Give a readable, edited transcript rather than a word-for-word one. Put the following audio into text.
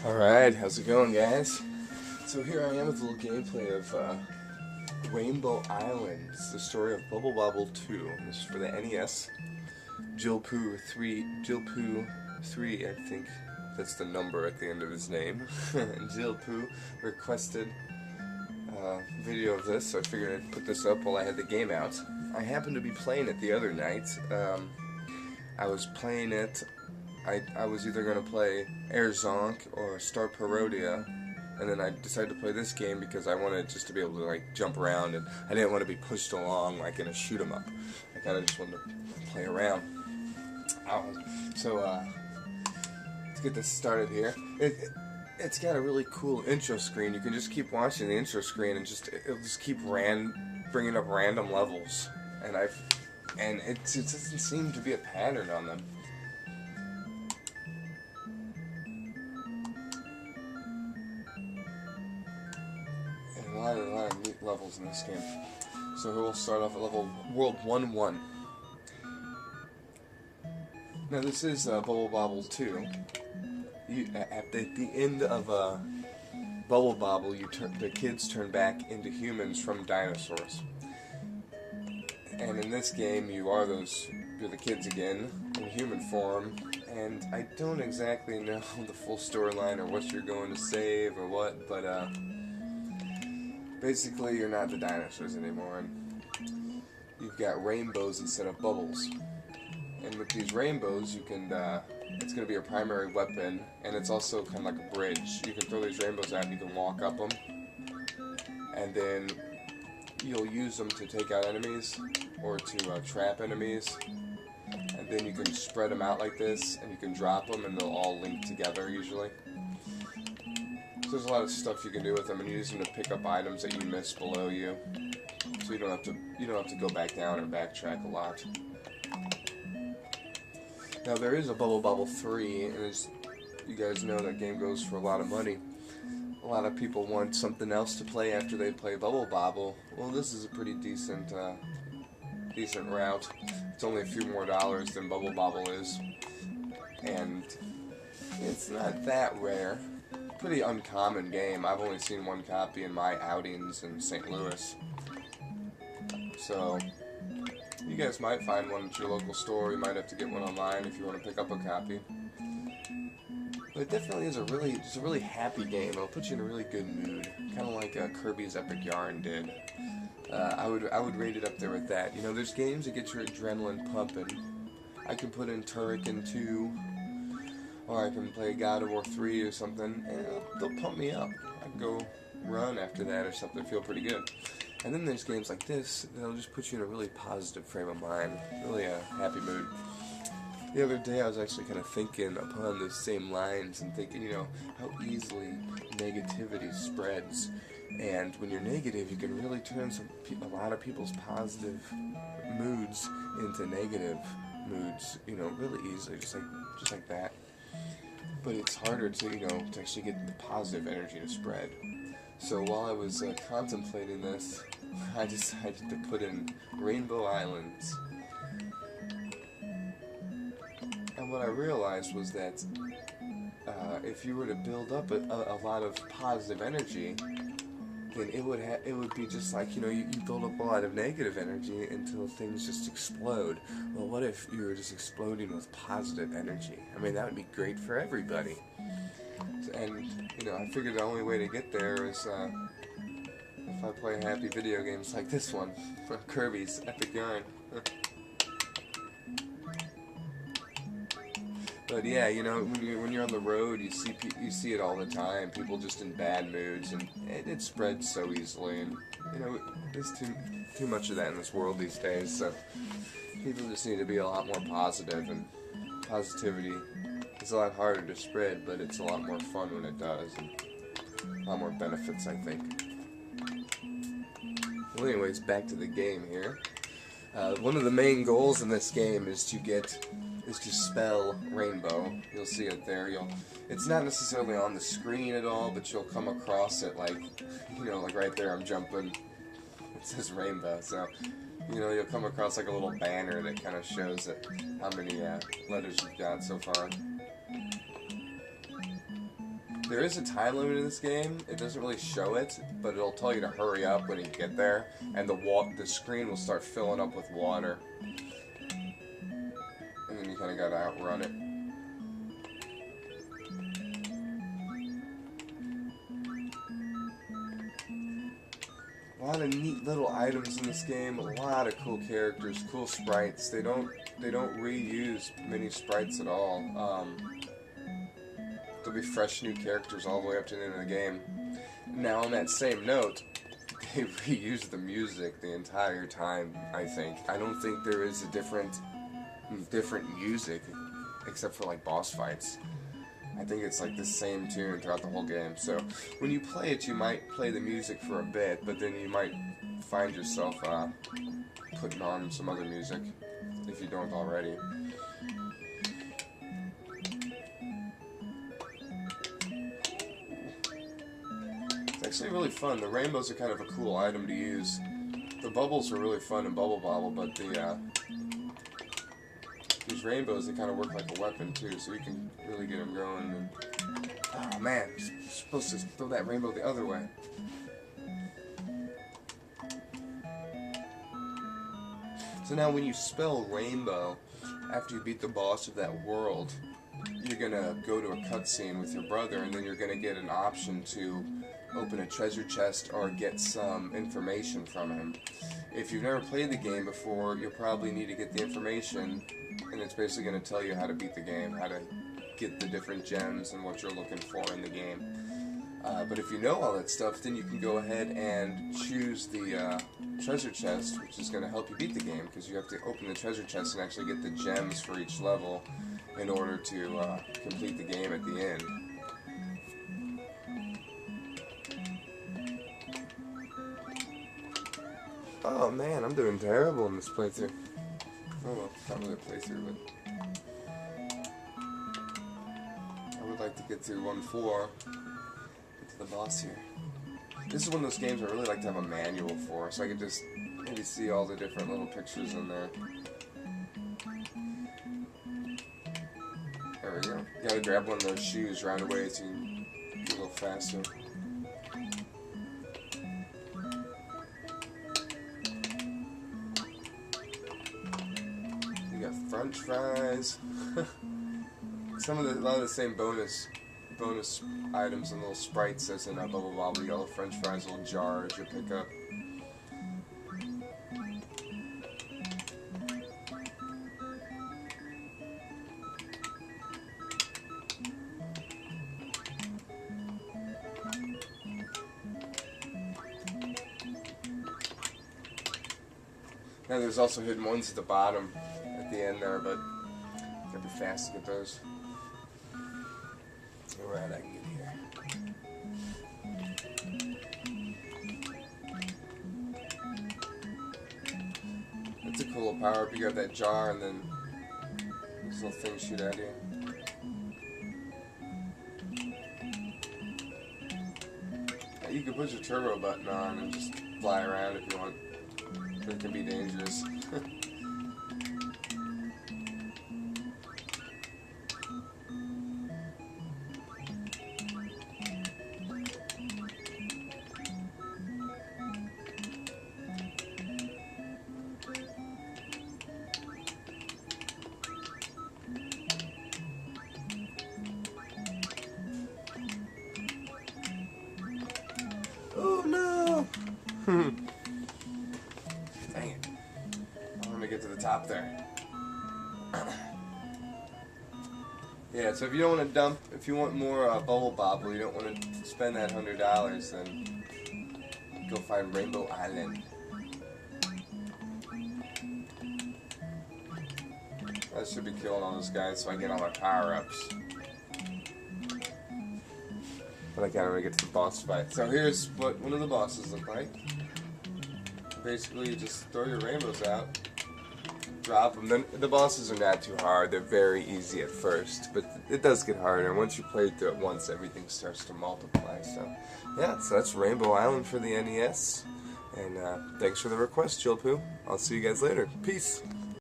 Alright, how's it going, guys? So here I am with a little gameplay of Rainbow Islands, the story of Bubble Bobble 2. This is for the NES. Jill Poo 3, I think that's the number at the end of his name. Jill Poo requested a video of this, so I figured I'd put this up while I had the game out. I happened to be playing it the other night. I was playing it. I was either going to play Air Zonk or Star Parodia, and then I decided to play this game because I wanted just to be able to like jump around, and I didn't want to be pushed along like in a shoot 'em up. I kind of just wanted to play around. So let's get this started here. It's got a really cool intro screen. You can just keep watching the intro screen and it'll just keep bringing up random levels, and it doesn't seem to be a pattern on them. A lot of neat levels in this game. So we'll start off at level World 1-1. Now this is Bubble Bobble 2. At the end of Bubble Bobble, the kids turn back into humans from dinosaurs. And in this game, you're the kids again in human form. And I don't exactly know the full storyline or what you're going to save or what, but basically, you're not the dinosaurs anymore, and you've got rainbows instead of bubbles. And with these rainbows, you can, it's going to be your primary weapon, and it's also kind of like a bridge. You can throw these rainbows out, and you can walk up them, and then you'll use them to take out enemies, or to trap enemies, and then you can spread them out like this, and you can drop them, and they'll all link together, usually. So there's a lot of stuff you can do with them, and you use them to pick up items that you miss below you, so you don't have to go back down or backtrack a lot. Now there is a Bubble Bobble 3, and as you guys know, that game goes for a lot of money. A lot of people want something else to play after they play Bubble Bobble. Well, this is a pretty decent route. It's only a few more dollars than Bubble Bobble is, and it's not that rare. Pretty uncommon game. I've only seen one copy in my outings in St. Louis. So, you guys might find one at your local store. You might have to get one online if you want to pick up a copy. But it definitely is it's a really happy game. It'll put you in a really good mood. Kind of like Kirby's Epic Yarn did. I would rate it up there with that. You know, there's games that get your adrenaline pumping. I can put in Turrican 2. Or I can play God of War 3 or something, and they'll pump me up. I can go run after that or something, feel pretty good. And then there's games like this that'll just put you in a really positive frame of mind, really a happy mood. The other day I was actually kind of thinking upon those same lines and thinking, you know, how easily negativity spreads. And when you're negative, you can really turn a lot of people's positive moods into negative moods, you know, really easily, just like that. But it's harder to actually get the positive energy to spread. So while I was contemplating this, I decided to put in Rainbow Islands. And what I realized was that if you were to build up a lot of positive energy, then it would be just like, you know, you build up a lot of negative energy until things just explode. Well, what if you were just exploding with positive energy? I mean, that would be great for everybody. And, you know, I figured the only way to get there is if I play happy video games like this one, from Kirby's Epic Yarn. But yeah, you know, when you're on the road, you see it all the time. People just in bad moods, and it spreads so easily. And you know, there's too much of that in this world these days. So people just need to be a lot more positive, and positivity is a lot harder to spread, but it's a lot more fun when it does, and a lot more benefits, I think. Well, anyways, back to the game here. One of the main goals in this game is to spell rainbow. You'll see it there. It's not necessarily on the screen at all, but you'll come across it like, you know, like right there I'm jumping. It says rainbow, so you know, you'll come across like a little banner that kind of shows it, how many letters you've got so far. There is a time limit in this game. It doesn't really show it, but it'll tell you to hurry up when you get there, and the screen will start filling up with water. And then you kind of gotta outrun it. A lot of neat little items in this game, a lot of cool characters, cool sprites. They don't reuse many sprites at all. There'll be fresh new characters all the way up to the end of the game. Now on that same note, they reuse the music the entire time, I think. I don't think there is a different music except for like boss fights. I think it's like the same tune throughout the whole game. So when you play it, you might play the music for a bit, but then you might find yourself putting on some other music if you don't already. It's actually really fun. The rainbows are kind of a cool item to use. The bubbles are really fun in Bubble Bobble, but these rainbows, they kind of work like a weapon too, so you can really get them going. And, oh man, you're supposed to throw that rainbow the other way. So now when you spell rainbow, after you beat the boss of that world, you're going to go to a cutscene with your brother, and then you're going to get an option to open a treasure chest or get some information from him. If you've never played the game before, you'll probably need to get the information, and it's basically going to tell you how to beat the game, how to get the different gems and what you're looking for in the game. But if you know all that stuff, then you can go ahead and choose the treasure chest, which is going to help you beat the game, because you have to open the treasure chest and actually get the gems for each level in order to complete the game at the end. Oh man, I'm doing terrible in this playthrough. Oh well, not really a playthrough, but I would like to get through 1-4, get to the boss here. This is one of those games I really like to have a manual for, so I could just maybe see all the different little pictures in there. There we go. You gotta grab one of those shoes right away so you can get a little faster. French fries. A lot of the same bonus items and little sprites as in Bubble Bobble. You got little French fries, little jars you pick up. Now there's also hidden ones at the bottom. The end there, but you gotta be fast to get those. Alright, I can get here. That's a cool power up. You got that jar, and then these little things shoot at you. Now, you can put your turbo button on and just fly around if you want, but it can be dangerous. Oh no! Dang it. I'm gonna get to the top there. Yeah, so if you don't want to if you want more Bubble Bobble, you don't want to spend that $100, then go find Rainbow Island. I should be killing all those guys so I get all my power-ups. But I can't really get to the boss fight. So here's what one of the bosses look like. Basically, you just throw your rainbows out, drop them. Then the bosses are not too hard. They're very easy at first, but it does get harder. And once you play through it once, everything starts to multiply. So yeah, so that's Rainbow Island for the NES. And thanks for the request, Chillpoo. I'll see you guys later. Peace.